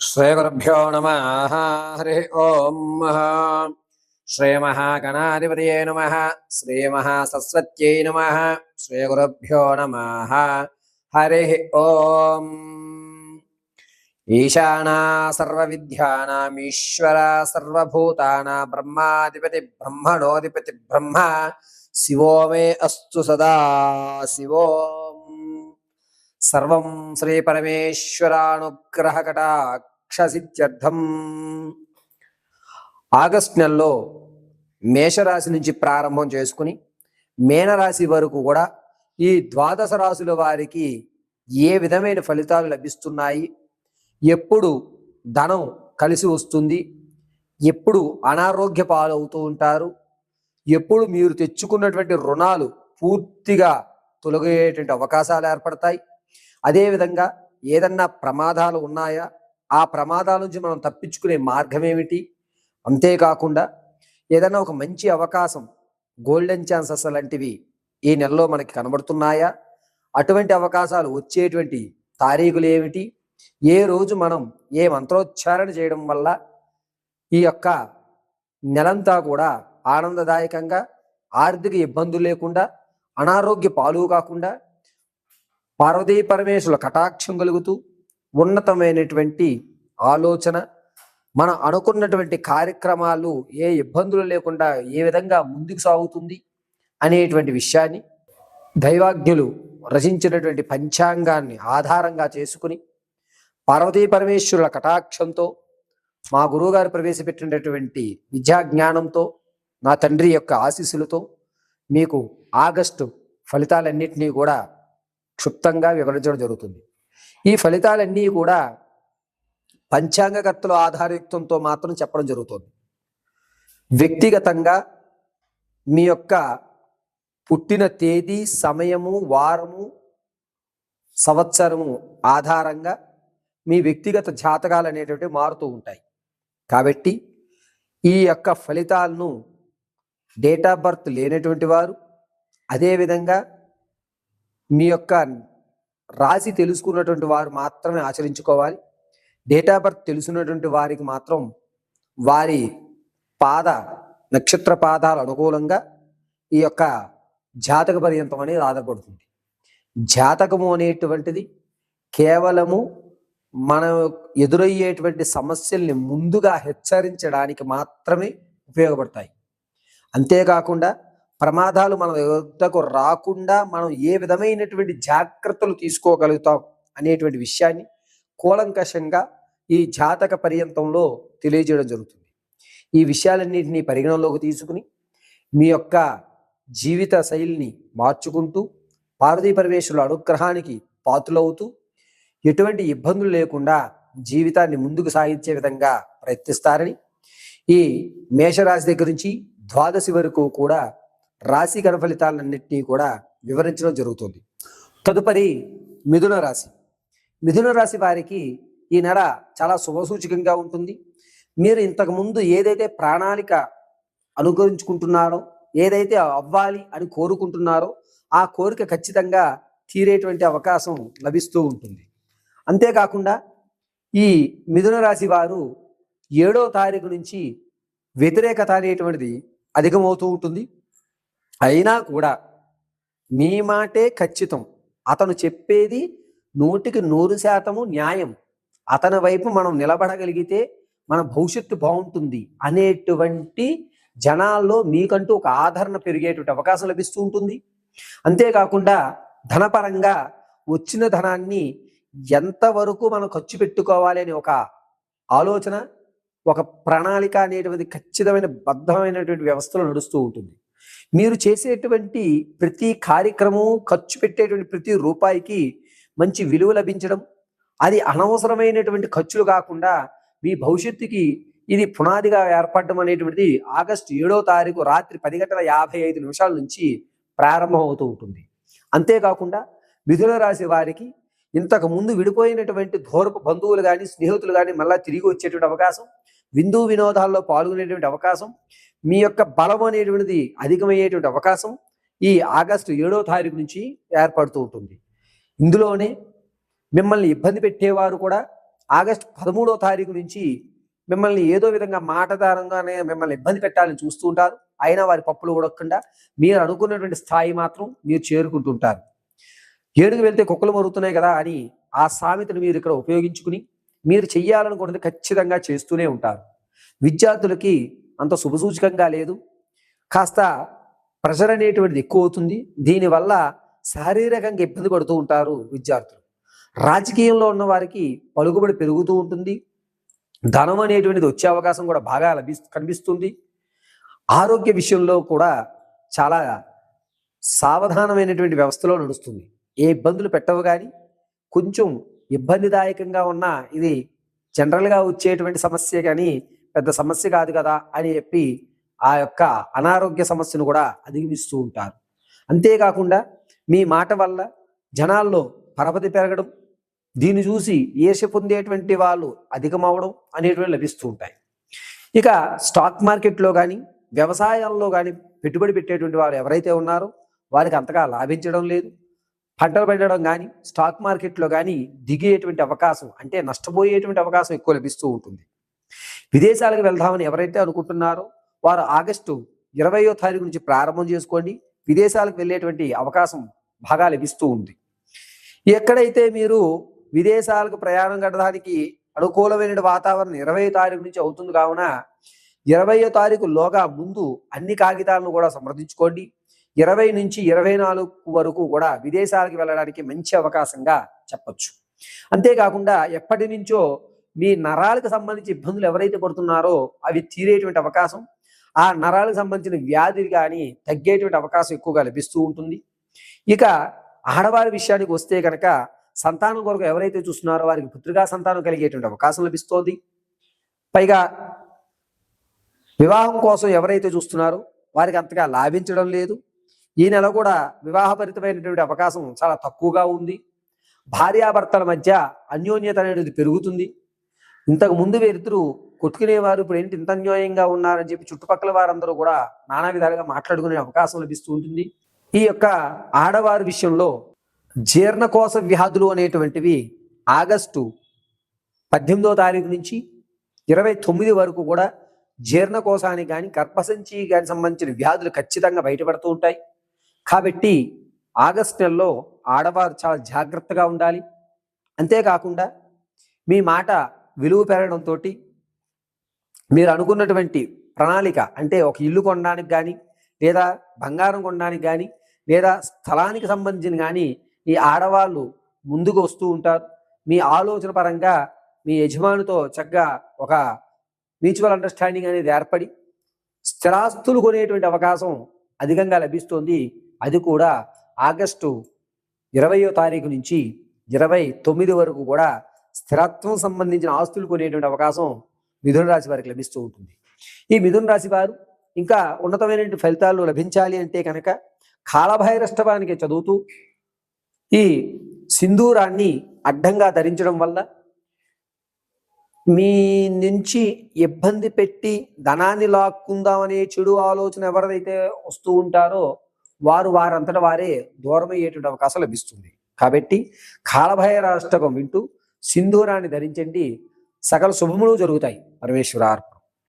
శ్రీగురుభ్యో నమః. హరి ఓం. శ్రీమహాగణాధిపతయే నమః. శ్రీమహాసరస్వత్యై నమః. శ్రీగురుభ్యో నమః. హరి ఓం. ఈశానా సర్వవిద్యానామీశ్వర సర్వభూతానాం బ్రహ్మాధిపతి బ్రహ్మణోధిపతి బ్రహ్మ శివో మే అస్తు సదా శివోం. సర్వం శ్రీ పరమేశ్వరానుగ్రహ కటాక్షసిద్ధ్యర్థం. ఆగస్టు నెలలో మేషరాశి నుంచి ప్రారంభం చేసుకుని మీనరాశి వరకు కూడా ఈ ద్వాదశ రాశుల వారికి ఏ విధమైన ఫలితాలు లభిస్తున్నాయి, ఎప్పుడు ధనం కలిసి వస్తుంది, ఎప్పుడు అనారోగ్య పాలవుతూ ఉంటారు, ఎప్పుడు మీరు తెచ్చుకున్నటువంటి రుణాలు పూర్తిగా తొలగేటువంటి అవకాశాలు ఏర్పడతాయి, అదేవిధంగా ఏదన్నా ప్రమాదాలు ఉన్నాయా, ఆ ప్రమాదాల నుంచి మనం తప్పించుకునే మార్గం ఏమిటి, అంతేకాకుండా ఏదన్నా ఒక మంచి అవకాశం, గోల్డెన్ ఛాన్సెస్ లాంటివి ఈ నెలలో మనకి కనబడుతున్నాయా, అటువంటి అవకాశాలు వచ్చేటువంటి తారీఖులు ఏమిటి, ఏ రోజు మనం ఏ మంత్రోచ్చారణ చేయడం వల్ల ఈ యొక్క నెలంతా కూడా ఆనందదాయకంగా, ఆర్థిక ఇబ్బందులు లేకుండా, అనారోగ్య పాలు కాకుండా, పార్వతీ పరమేశ్వరుల కటాక్షం కలుగుతూ ఉన్నతమైనటువంటి ఆలోచన, మనం అనుకున్నటువంటి కార్యక్రమాలు ఏ ఇబ్బందులు లేకుండా ఏ విధంగా ముందుకు సాగుతుంది అనేటువంటి విషయాన్ని దైవాజ్ఞులు రచించినటువంటి పంచాంగాన్ని ఆధారంగా చేసుకుని పార్వతీ పరమేశ్వరుల కటాక్షంతో, మా గురువుగారు ప్రవేశపెట్టినటువంటి విద్యా జ్ఞానంతో, నా తండ్రి యొక్క ఆశీస్సులతో మీకు ఆగస్టు ఫలితాలన్నింటినీ కూడా క్షుప్తంగా వివరించడం జరుగుతుంది. ఈ ఫలితాలన్నీ కూడా పంచాంగకర్తల ఆధారయుక్తంతో మాత్రం చెప్పడం జరుగుతుంది. వ్యక్తిగతంగా మీ యొక్క పుట్టిన తేదీ, సమయము, వారము, సంవత్సరము ఆధారంగా మీ వ్యక్తిగత జాతకాలు అనేటువంటివి మారుతూ ఉంటాయి. కాబట్టి ఈ యొక్క ఫలితాలను డేట్ ఆఫ్ బర్త్ లేనటువంటి వారు, అదేవిధంగా మీ యొక్క రాశి తెలుసుకున్నటువంటి వారు మాత్రమే ఆచరించుకోవాలి. డేట్ ఆఫ్ బర్త్ తెలుసుకున్నటువంటి వారికి మాత్రం వారి పాద నక్షత్ర పాదాలు అనుకూలంగా ఈ యొక్క జాతక పర్యంతం అనేది ఆధారపడుతుంది. జాతకము అనేటువంటిది కేవలము మనం ఎదురయ్యేటువంటి సమస్యల్ని ముందుగా హెచ్చరించడానికి మాత్రమే ఉపయోగపడతాయి. అంతేకాకుండా ప్రమాదాలు మన వద్దకు రాకుండా మనం ఏ విధమైనటువంటి జాగ్రత్తలు తీసుకోగలుగుతాం అనేటువంటి విషయాన్ని కూలంకషంగా ఈ జాతక పర్యంతంలో తెలియజేయడం జరుగుతుంది. ఈ విషయాలన్నింటినీ పరిగణనలోకి తీసుకుని మీ యొక్క జీవిత శైలిని మార్చుకుంటూ పార్వతీ పరమేశ్వరుల అనుగ్రహానికి పాత్రులవుతూ ఎటువంటి ఇబ్బందులు లేకుండా జీవితాన్ని ముందుకు సాగించే విధంగా ప్రయత్నిస్తారని ఈ మేషరాశి దగ్గర నుంచి ద్వాదశి వరకు కూడా రాశి గణ ఫలితాలన్నింటినీ కూడా వివరించడం జరుగుతుంది. తదుపరి మిథున రాశి. మిథున రాశి వారికి ఈ నెల చాలా శుభసూచకంగా ఉంటుంది. మీరు ఇంతకుముందు ఏదైతే ప్రణాళిక అనుకరించుకుంటున్నారో, ఏదైతే అవ్వాలి అని కోరుకుంటున్నారో ఆ కోరిక ఖచ్చితంగా తీరేటువంటి అవకాశం లభిస్తూ ఉంటుంది. అంతేకాకుండా ఈ మిథున రాశి వారు 7వ తారీఖు నుంచి వ్యతిరేకత అనేటువంటిది అధికమవుతూ ఉంటుంది. అయినా కూడా మీ మాటే ఖచ్చితం, అతను చెప్పేది 100% న్యాయం, అతని వైపు మనం నిలబడగలిగితే మన భవిష్యత్తు బాగుంటుంది అనేటువంటి జనాల్లో మీకంటూ ఒక ఆదరణ పెరిగేటువంటి అవకాశం లభిస్తూ ఉంటుంది. అంతేకాకుండా ధనపరంగా వచ్చిన ధనాన్ని ఎంతవరకు మనం ఖర్చు పెట్టుకోవాలి అనే ఒక ఆలోచన, ఒక ప్రణాళిక అనేటువంటి ఖచ్చితమైన బద్ధమైనటువంటి వ్యవస్థలో నడుస్తూ ఉంటుంది. మీరు చేసేటువంటి ప్రతి కార్యక్రమం, ఖర్చు పెట్టేటువంటి ప్రతి రూపాయికి మంచి విలువ లభించడం, అది అనవసరమైనటువంటి ఖర్చులు కాకుండా మీ భవిష్యత్తుకి ఇది పునాదిగా ఏర్పడడం అనేటువంటిది ఆగస్టు 7వ తారీఖు రాత్రి 10:55 నుంచి ప్రారంభం అవుతూ ఉంటుంది. అంతేకాకుండా మిథున రాశి వారికి ఇంతకు ముందు విడిపోయినటువంటి దూరపు బంధువులు కానీ, స్నేహితులు కానీ మళ్ళీ తిరిగి వచ్చేటువంటి అవకాశం, విందు వినోదాల్లో పాల్గొనేటువంటి అవకాశం, మీ యొక్క బలం అనేటువంటిది అధికమయ్యేటువంటి అవకాశం ఈ ఆగస్టు 7వ తారీఖు నుంచి ఏర్పడుతూ ఉంటుంది. ఇందులోనే మిమ్మల్ని ఇబ్బంది పెట్టేవారు కూడా ఆగస్టు 13వ తారీఖు నుంచి మిమ్మల్ని ఏదో విధంగా మాటదారంగానే మిమ్మల్ని ఇబ్బంది పెట్టాలని చూస్తూ ఉంటారు. అయినా వారి పప్పులు ఉడకకుండా మీరు అనుకున్నటువంటి స్థాయి మాత్రం మీరు చేరుకుంటుంటారు. ఏడుగు వెళ్తే కుక్కలు మరుగుతున్నాయి కదా అని ఆ సామెతను మీరు ఇక్కడ ఉపయోగించుకుని మీరు చెయ్యాలనుకున్నది ఖచ్చితంగా చేస్తూనే ఉంటారు. విద్యార్థులకి అంత శుభసూచకంగా లేదు. కాస్త ప్రెషర్ అనేటువంటిది ఎక్కువ అవుతుంది. దీనివల్ల శారీరకంగా ఇబ్బంది పడుతూ ఉంటారు విద్యార్థులు. రాజకీయంలో ఉన్న వారికి పలుకుబడి పెరుగుతూ ఉంటుంది. ధనం అనేటువంటిది వచ్చే అవకాశం కూడా బాగా కనిపిస్తుంది. ఆరోగ్య విషయంలో కూడా చాలా సావధానమైనటువంటి వ్యవస్థలో నడుస్తుంది. ఏ ఇబ్బందులు పెట్టవు, కానీ కొంచెం ఇబ్బందిదాయకంగా ఉన్న ఇది జనరల్గా వచ్చేటువంటి సమస్య, కానీ పెద్ద సమస్య కాదు కదా అని చెప్పి ఆ యొక్క అనారోగ్య సమస్యను కూడా అధిగమిస్తూ ఉంటారు. అంతేకాకుండా మీ మాట వల్ల జనాల్లో పరపతి పెరగడం, దీన్ని చూసి ఈర్ష్య పొందేటువంటి వాళ్ళు అధికమవడం అనేటువంటి లభిస్తూ ఉంటాయి. ఇక స్టాక్ మార్కెట్లో కానీ వ్యవసాయంలో కానీ పెట్టుబడి పెట్టేటువంటి వారు ఎవరైతే ఉన్నారో వారికి అంతగా లాభించడం లేదు. పంటలు పండడం కానీ స్టాక్ మార్కెట్లో కానీ దిగేటువంటి అవకాశం, అంటే నష్టపోయేటువంటి అవకాశం ఎక్కువ లభిస్తూ ఉంటుంది. విదేశాలకు వెళ్దామని ఎవరైతే అనుకుంటున్నారో వారు ఆగస్టు 20వ తారీఖు నుంచి ప్రారంభం చేసుకోండి. విదేశాలకు వెళ్ళేటువంటి అవకాశం బాగా లభిస్తూ ఉంది. ఎక్కడైతే మీరు విదేశాలకు ప్రయాణం కట్టడానికి అనుకూలమైన వాతావరణం 20వ తారీఖు నుంచి అవుతుంది కావున 20వ తారీఖులోగా ముందు అన్ని కాగితాలను కూడా సమర్థించుకోండి. 20 నుంచి 24 వరకు కూడా విదేశాలకు వెళ్ళడానికి మంచి అవకాశంగా చెప్పచ్చు. అంతేకాకుండా ఎప్పటి నుంచో మీ నరాలకు సంబంధించి ఇబ్బందులు ఎవరైతే పడుతున్నారో అవి తీరేటువంటి అవకాశం, ఆ నరాలకు సంబంధించిన వ్యాధులు కానీ తగ్గేటువంటి అవకాశం ఎక్కువగా లభిస్తూ ఉంటుంది. ఇక ఆడవారి విషయానికి వస్తే కనుక సంతానం కొరకు ఎవరైతే చూస్తున్నారో వారికి పుత్రికా సంతానం కలిగేటువంటి అవకాశం లభిస్తోంది. పైగా వివాహం కోసం ఎవరైతే చూస్తున్నారో వారికి అంతగా లాభించడం లేదు. ఈ నెల కూడా వివాహభరితమైనటువంటి అవకాశం చాలా తక్కువగా ఉంది. భార్యాభర్తల మధ్య అన్యోన్యత అనేది పెరుగుతుంది. ఇంతకు ముందు వీరిద్దరూ కొట్టుకునేవారు, ఇప్పుడు ఏంటి ఇంత అన్యాయంగా ఉన్నారని చెప్పి చుట్టుపక్కల వారందరూ కూడా నానా విధాలుగా మాట్లాడుకునే అవకాశం లభిస్తూ ఉంటుంది. ఈ యొక్క ఆడవారి విషయంలో జీర్ణకోశ వ్యాధులు అనేటువంటివి ఆగస్టు 18వ తారీఖు నుంచి 29 వరకు కూడా జీర్ణకోశానికి కానీ గర్భసంచి కానీ సంబంధించిన వ్యాధులు ఖచ్చితంగా బయటపడుతూ ఉంటాయి. కాబట్టి ఆగస్టు నెలలో ఆడవారు చాలా జాగ్రత్తగా ఉండాలి. అంతేకాకుండా మీ మాట విలువ పెరగడంతో మీరు అనుకున్నటువంటి ప్రణాళిక, అంటే ఒక ఇల్లు కొనడానికి కానీ లేదా బంగారం కొనడానికి కానీ లేదా స్థలానికి సంబంధించిన కానీ ఈ ఆడవాళ్ళు ముందుకు వస్తూ ఉంటారు. మీ ఆలోచన పరంగా మీ యజమానితో చక్కగా ఒక మ్యూచువల్ అండర్స్టాండింగ్ అనేది ఏర్పడి స్థిరాస్తులు కొనేటువంటి అవకాశం అధికంగా లభిస్తుంది. అది కూడా ఆగస్టు 20వ తారీఖు నుంచి 29 వరకు కూడా స్థిరత్వం సంబంధించిన ఆస్తులు కొనేటువంటి అవకాశం మిథున రాశి వారికి లభిస్తూ ఉంటుంది. ఈ మిథున రాశి వారు ఇంకా ఉన్నతమైనటువంటి ఫలితాలు లభించాలి అంటే కనుక కాలభైరష్టవానికి చదువుతూ ఈ సింధూరాన్ని అడ్డంగా ధరించడం వల్ల మీ నుంచి ఇబ్బంది పెట్టి ధనాన్ని లాక్కుందామనే చెడు ఆలోచన ఎవరైతే వస్తూ ఉంటారో వారంతట వారే దూరం అయ్యేటువంటి అవకాశం లభిస్తుంది. కాబట్టి కాలభైరష్టకం వింటూ సింధూరాన్ని ధరించండి. సకల శుభములు జరుగుతాయి. పరమేశ్వరార్పణ.